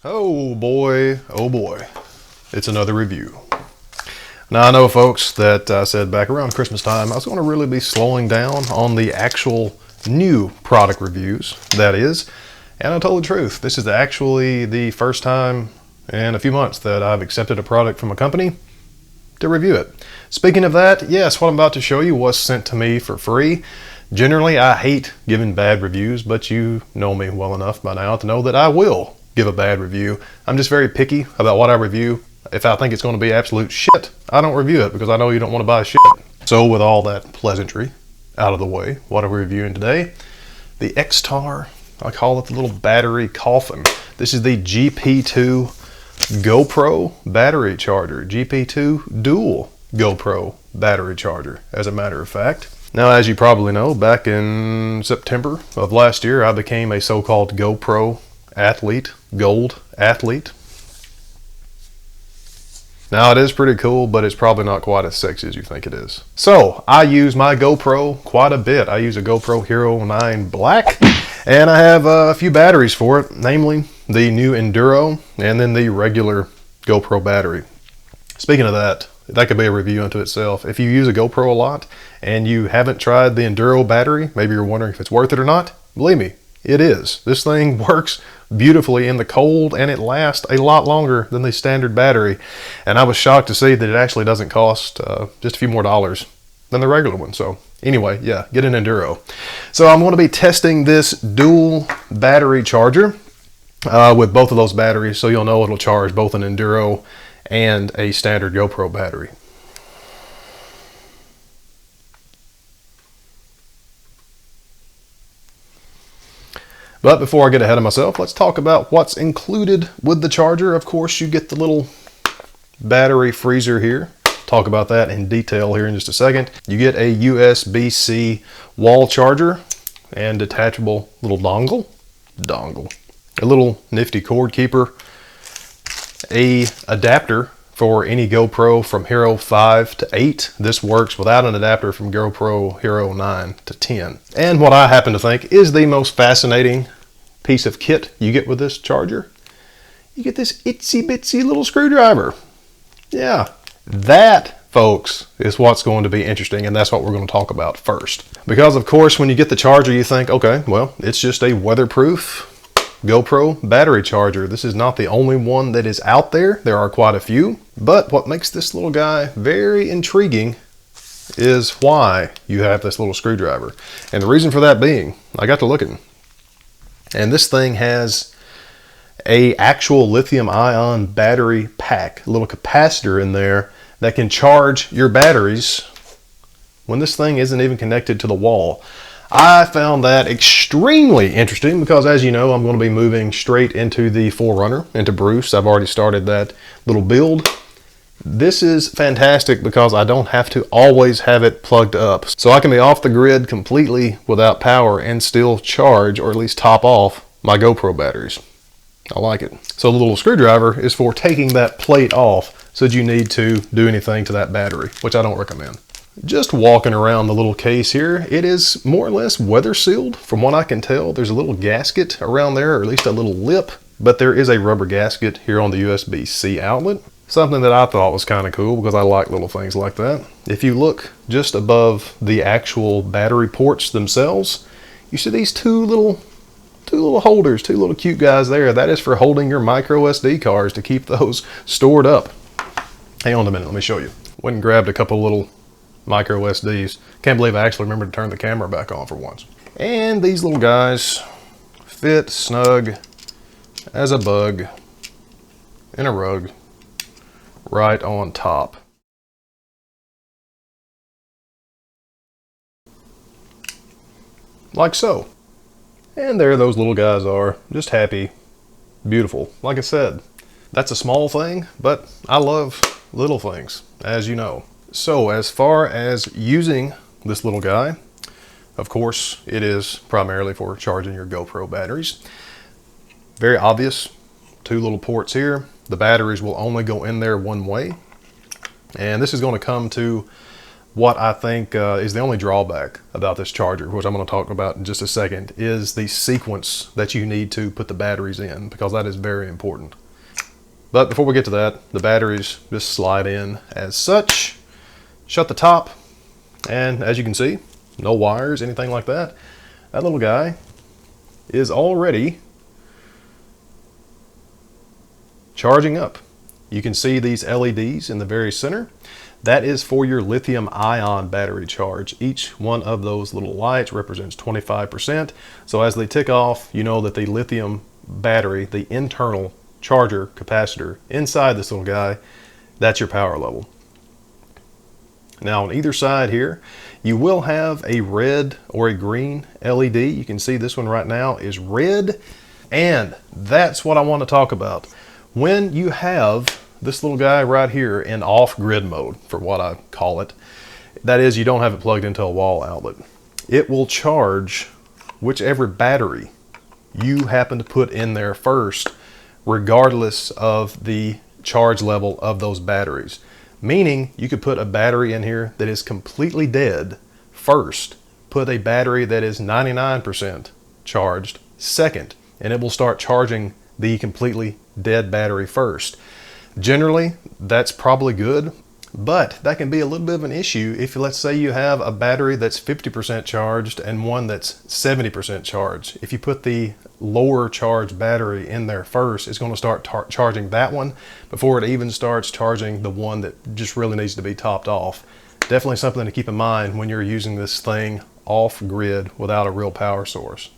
Oh boy, it's another review. Now I know, folks, that I said back around Christmas time I was going to really be slowing down on the actual new product reviews, that is, and I told the truth. This is actually the first time in a few months that I've accepted a product from a company to review it. Speaking of that, yes, what I'm about to show you was sent to me for free. Generally, I hate giving bad reviews, but you know me well enough by now to know that I will give a bad review. I'm just very picky about what I review. If I think it's going to be absolute shit, I don't review it because I know you don't want to buy shit. So with all that pleasantry out of the way, what are we reviewing today? The XTAR, I call it the little battery coffin. This is the GP2 GoPro battery charger. GP2 dual GoPro battery charger, as a matter of fact. Now, as you probably know, back in September of last year, I became a so-called GoPro athlete, gold athlete. Now, it is pretty cool, but it's probably not quite as sexy as you think it is. So, I use my GoPro quite a bit. I use a GoPro Hero 9 Black, and I have a few batteries for it, namely the new Enduro and then the regular GoPro battery. Speaking of that, that could be a review unto itself. If you use a GoPro a lot and you haven't tried the Enduro battery, maybe you're wondering if it's worth it or not, believe me, it is. This thing works beautifully in the cold and it lasts a lot longer than the standard battery. And I was shocked to see that it actually doesn't cost just a few more dollars than the regular one. So anyway, yeah, get an Enduro. So I'm going to be testing this dual battery charger with both of those batteries, so you'll know it'll charge both an Enduro and a standard GoPro battery. But before I get ahead of myself, let's talk about what's included with the charger. Of course, you get the little battery freezer here. Talk about that in detail here in just a second. You get a USB-C wall charger and detachable little dongle. A little nifty cord keeper. A adapter for any GoPro from Hero 5 to 8. This works without an adapter from GoPro Hero 9 to 10. And what I happen to think is the most fascinating piece of kit you get with this charger, you get this itsy bitsy little screwdriver. Yeah, that, folks, is what's going to be interesting, and that's what we're going to talk about first. Because of course, when you get the charger, you think, okay, well, it's just a weatherproof GoPro battery charger. This is not the only one that is out there. There are quite a few. But what makes this little guy very intriguing is why you have this little screwdriver. And the reason for that being, I got to looking, and this thing has a actual lithium ion battery pack, a little capacitor in there that can charge your batteries when this thing isn't even connected to the wall. I found that extremely interesting because, as you know, I'm going to be moving straight into the 4Runner, into Bruce. I've already started that little build. This is fantastic because I don't have to always have it plugged up. So I can be off the grid completely without power and still charge, or at least top off, my GoPro batteries. I like it. So the little screwdriver is for taking that plate off should you need to do anything to that battery, which I don't recommend. Just walking around the little case here, it is more or less weather sealed. From what I can tell, there's a little gasket around there, or at least a little lip, but there is a rubber gasket here on the USB-C outlet. Something that I thought was kind of cool because I like little things like that. If you look just above the actual battery ports themselves, you see these two little holders, two little cute guys there. That is for holding your micro SD cards to keep those stored up. Hang on a minute, let me show you. Went and grabbed a couple little micro SDs. Can't believe I actually remembered to turn the camera back on for once. And these little guys fit snug as a bug in a rug right on top. Like so. And there those little guys are, just happy, beautiful. Like I said, that's a small thing, but I love little things, as you know. So as far as using this little guy, of course, it is primarily for charging your GoPro batteries. Very obvious, two little ports here. The batteries will only go in there one way. And this is going to come to what I think is the only drawback about this charger, which I'm going to talk about in just a second, is the sequence that you need to put the batteries in, because that is very important. But before we get to that, the batteries just slide in as such. Shut the top, and as you can see, no wires, anything like that. That little guy is already charging up. You can see these LEDs in the very center. That is for your lithium ion battery charge. Each one of those little lights represents 25%. So as they tick off, you know that the lithium battery, the internal charger capacitor inside this little guy, that's your power level. Now on either side here, you will have a red or a green LED. You can see this one right now is red, and that's what I want to talk about. When you have this little guy right here in off-grid mode, for what I call it, that is, you don't have it plugged into a wall outlet, it will charge whichever battery you happen to put in there first, regardless of the charge level of those batteries. Meaning you could put a battery in here that is completely dead first, put a battery that is 99% charged second, and it will start charging the completely dead battery first. Generally, that's probably good, but that can be a little bit of an issue if, let's say, you have a battery that's 50% charged and one that's 70% charged. If you put the lower charged battery in there first, it's going to start charging that one before it even starts charging the one that just really needs to be topped off. Definitely something to keep in mind when you're using this thing off grid without a real power source.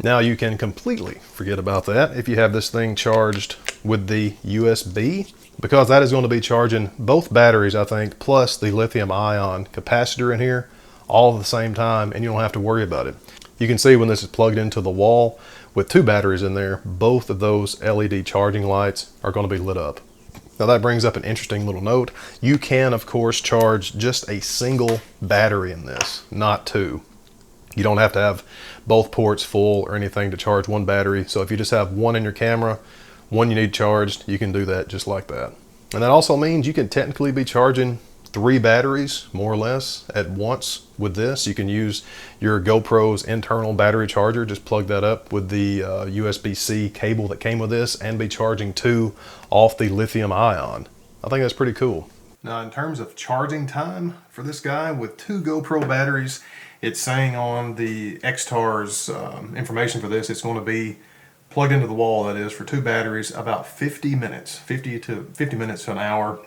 Now you can completely forget about that if you have this thing charged with the USB, because that is going to be charging both batteries, I think, plus the lithium ion capacitor in here all at the same time, and you don't have to worry about it. You can see when this is plugged into the wall with two batteries in there, both of those LED charging lights are going to be lit up. Now that brings up an interesting little note. You can, of course, charge just a single battery in this, not two. You don't have to have both ports full or anything to charge one battery. So if you just have one in your camera, one you need charged, you can do that just like that. And that also means you can technically be charging 3 batteries, more or less, at once with this. You can use your GoPro's internal battery charger, just plug that up with the USB-C cable that came with this, and be charging 2 off the lithium ion. I think that's pretty cool. Now in terms of charging time for this guy with 2 GoPro batteries, it's saying on the XTAR's information for this, it's going to be plugged into the wall, that is, for 2 batteries, about 50 minutes, 50 minutes to an hour.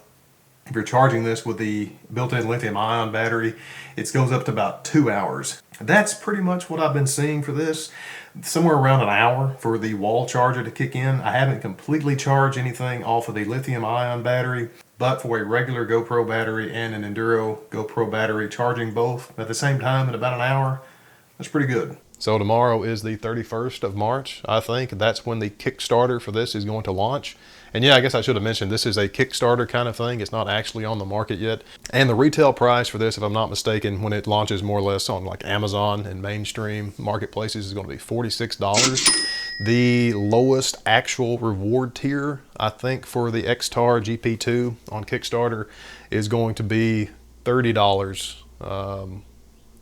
If you're charging this with the built-in lithium ion battery, it goes up to about 2 hours. That's pretty much what I've been seeing for this. Somewhere around an hour for the wall charger to kick in. I haven't completely charged anything off of the lithium ion battery, but for a regular GoPro battery and an Enduro GoPro battery, charging both at the same time in about an hour, that's pretty good. So tomorrow is the 31st of March, I think. That's when the Kickstarter for this is going to launch. And yeah, I guess I should have mentioned this is a Kickstarter kind of thing. It's not actually on the market yet. And the retail price for this, if I'm not mistaken, when it launches more or less on like Amazon and mainstream marketplaces, is going to be $46. The lowest actual reward tier, I think, for the XTR GP2 on Kickstarter is going to be $30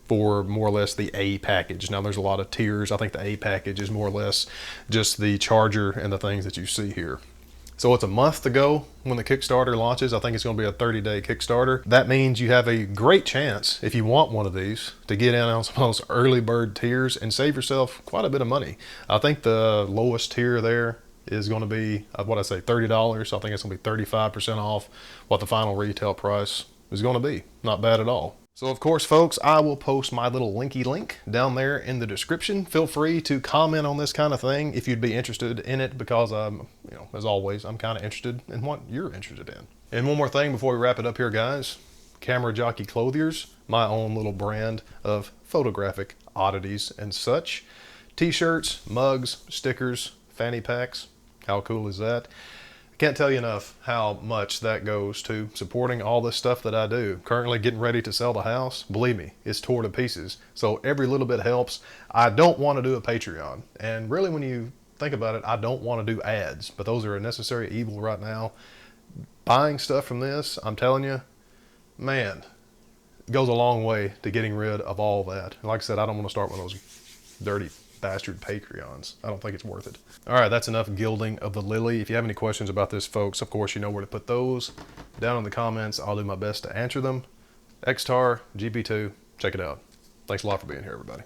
for more or less the A package. Now there's a lot of tiers. I think the A package is more or less just the charger and the things that you see here. So it's a month to go when the Kickstarter launches. I think it's going to be a 30-day Kickstarter. That means you have a great chance, if you want one of these, to get in on some of those early bird tiers and save yourself quite a bit of money. I think the lowest tier there is going to be, what I say, $30. So I think it's going to be 35% off what the final retail price is going to be. Not bad at all. So of course, folks, I will post my little linky link down there in the description. Feel free to comment on this kind of thing if you'd be interested in it, because as always, I'm kind of interested in what you're interested in. And one more thing before we wrap it up here, guys. Camera Jockey Clothiers, my own little brand of photographic oddities and such. T-shirts, mugs, stickers, fanny packs. How cool is that? Can't tell you enough how much that goes to supporting all this stuff that I do. Currently getting ready to sell the house. Believe me, it's tore to pieces. So every little bit helps. I don't want to do a Patreon. And really, when you think about it, I don't want to do ads. But those are a necessary evil right now. Buying stuff from this, I'm telling you, man, It goes a long way to getting rid of all that. And like I said, I don't want to start with those dirty bastard Patreons. I don't think it's worth it. All right, that's enough gilding of the lily. If you have any questions about this, folks, of course, you know where to put those down in the comments. I'll do my best to answer them. XTAR GP2, check it out. Thanks a lot for being here, everybody.